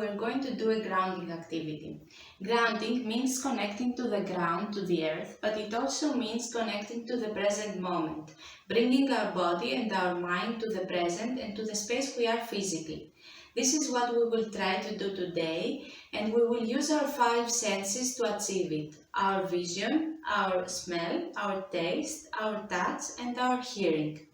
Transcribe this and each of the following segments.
we're going to do a grounding activity. Grounding means connecting to the ground, to the earth, but it also means connecting to the present moment, bringing our body and our mind to the present and to the space we are physically. This is what we will try to do today, and we will use our 5 senses to achieve it: our vision, our smell, our taste, our touch, and our hearing.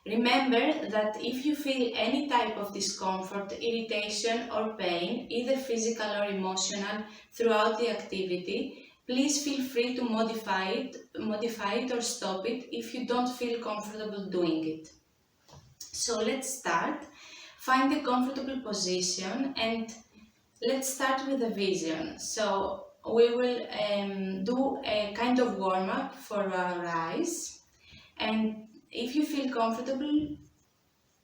Remember that if you feel any type of discomfort, irritation or pain, either physical or emotional, throughout the activity, please feel free to modify it or stop it if you don't feel comfortable doing it. So let's start. Find a comfortable position and let's start with the vision. So we will do a kind of warm-up for our eyes, and if you feel comfortable,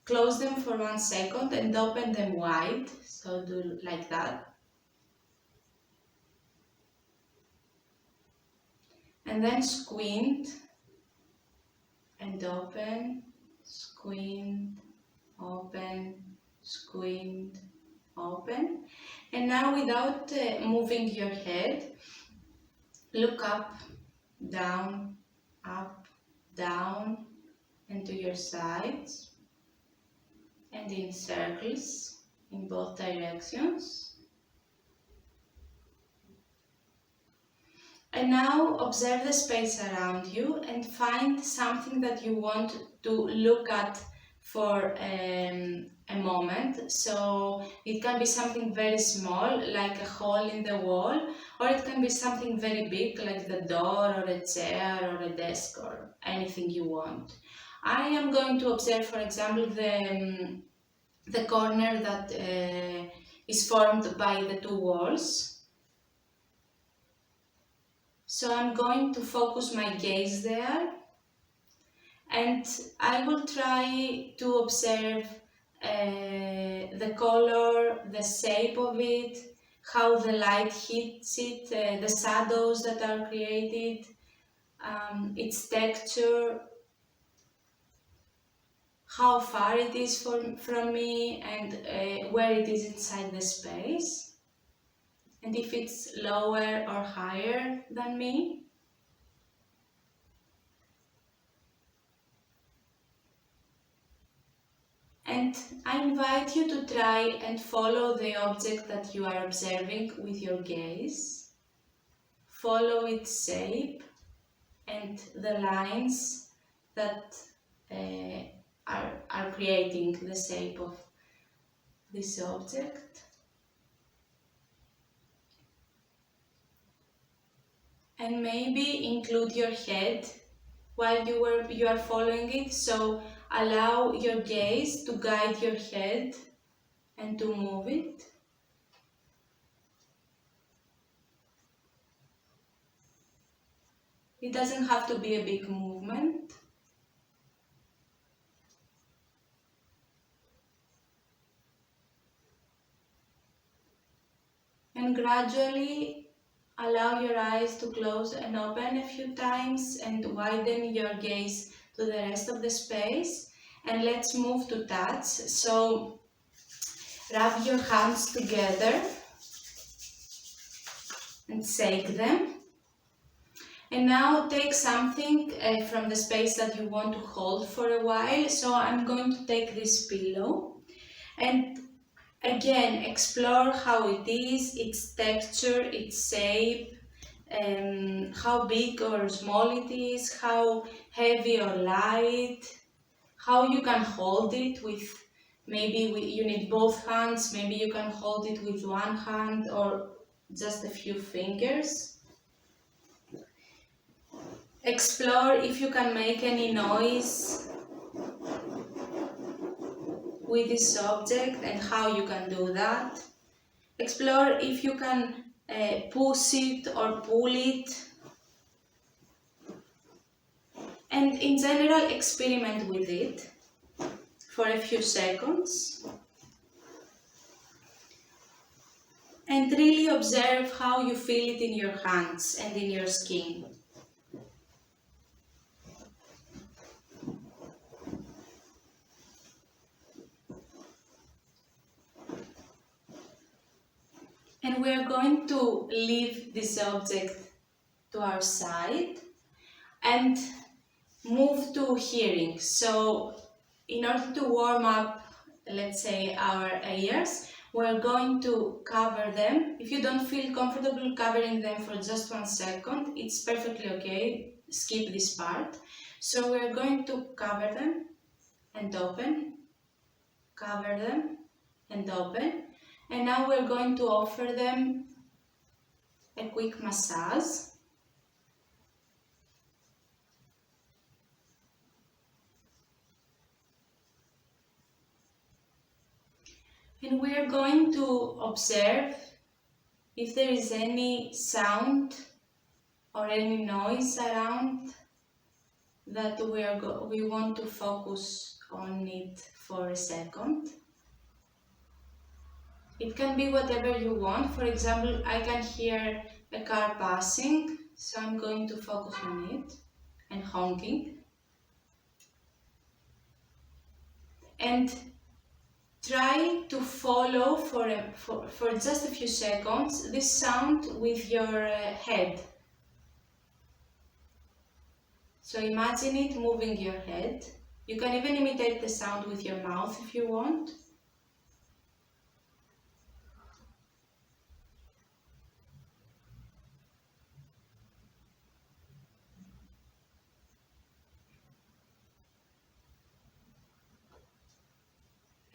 close them for 1 second and open them wide. So do like that. And then squint and open, squint, open, squint, open. And now, without moving your head, look up, down, and to your sides, and in circles in both directions. And now observe the space around you and find something that you want to look at for a moment. So it can be something very small, like a hole in the wall, or it can be something very big, like the door or a chair or a desk or anything you want. I am going to observe, for example, the corner that is formed by the 2 walls. So I'm going to focus my gaze there, and I will try to observe the color, the shape of it, how the light hits it, the shadows that are created, its texture, how far it is from me, and where it is inside the space, and if it's lower or higher than me. And I invite you to try and follow the object that you are observing with your gaze. Follow its shape and the lines that are creating the shape of this object. And maybe include your head while you are following it, so allow your gaze to guide your head and to move it. It doesn't have to be a big movement. And gradually allow your eyes to close and open a few times and widen your gaze to the rest of the space. And let's move to touch. So rub your hands together and shake them. And now take something from the space that you want to hold for a while. So I'm going to take this pillow and again explore how it is, its texture, its shape, how big or small it is, how heavy or light, how you can hold it with, maybe you need both hands, maybe you can hold it with 1 hand or just a few fingers. Explore if you can make any noise with this object and how you can do that. Explore if you can push it or pull it. And in general, experiment with it for a few seconds. And really observe how you feel it in your hands and in your skin. And we are going to leave this object to our side and move to hearing. So in order to warm up, let's say, our ears, we're going to cover them. If you don't feel comfortable covering them for just 1 second, it's perfectly okay. Skip this part. So we're going to cover them and open, cover them and open. And now we're going to offer them a quick massage. And we are going to observe if there is any sound or any noise around that we want to focus on it for a second. It can be whatever you want. For example, I can hear a car passing, so I'm going to focus on it and honking. And try to follow for just a few seconds this sound with your head. So imagine it moving your head. You can even imitate the sound with your mouth if you want.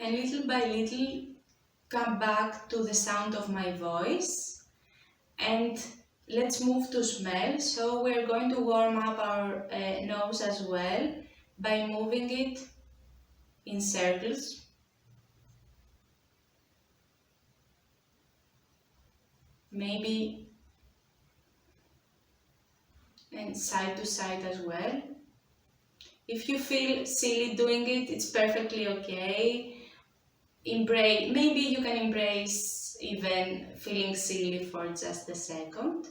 And little by little, come back to the sound of my voice. And let's move to smell. So we're going to warm up our nose as well by moving it in circles. Maybe and side to side as well. If you feel silly doing it, it's perfectly okay. Maybe you can embrace even feeling silly for just a second.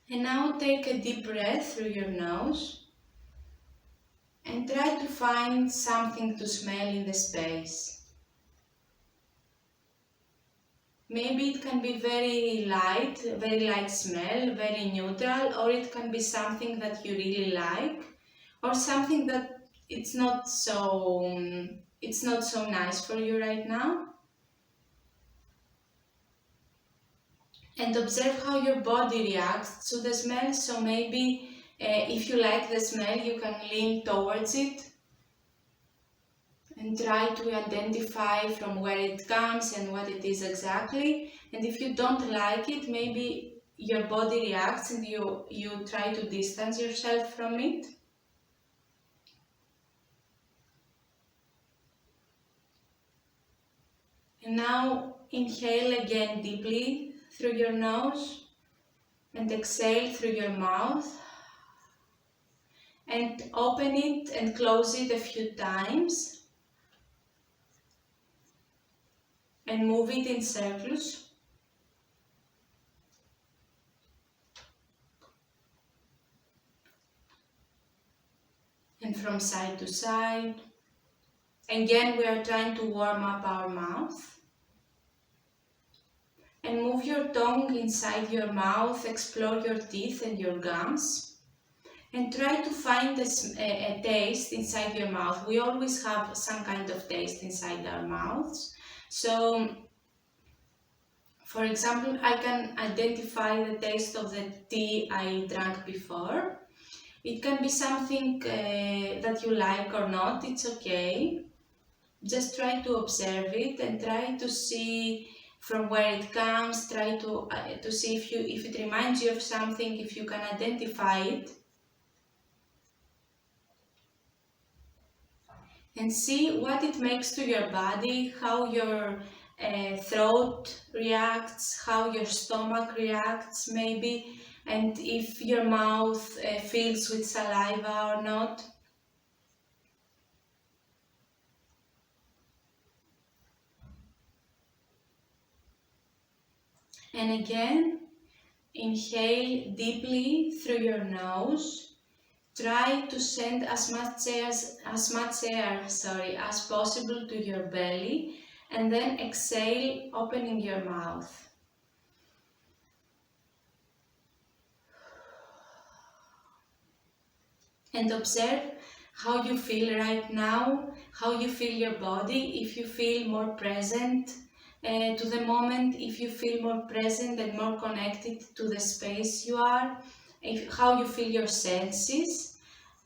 And now take a deep breath through your nose and try to find something to smell in the space. Maybe it can be very light smell, very neutral, or it can be something that you really like, or something that it's not so nice for you right now. And observe how your body reacts to the smell. So maybe if you like the smell, you can lean towards it and try to identify from where it comes and what it is exactly. And if you don't like it, maybe your body reacts and you try to distance yourself from it. And now inhale again deeply through your nose and exhale through your mouth. And open it and close it a few times. And move it in circles. And from side to side. Again, we are trying to warm up our mouth. And move your tongue inside your mouth, explore your teeth and your gums. And try to find a taste inside your mouth. We always have some kind of taste inside our mouths. So, for example, I can identify the taste of the tea I drank before. It can be something that you like or not, it's okay. Just try to observe it and try to see from where it comes. Try to see if it reminds you of something, if you can identify it. And see what it makes to your body, how your throat reacts, how your stomach reacts maybe, and if your mouth fills with saliva or not. And again, inhale deeply through your nose. Try to send as much air as possible to your belly, and then exhale, opening your mouth. And observe how you feel right now, how you feel your body, if you feel more present to the moment, if you feel more present and more connected to the space you are, how you feel your senses,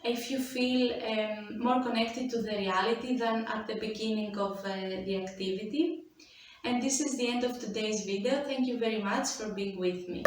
if you feel more connected to the reality than at the beginning of the activity. And this is the end of today's video. Thank you very much for being with me.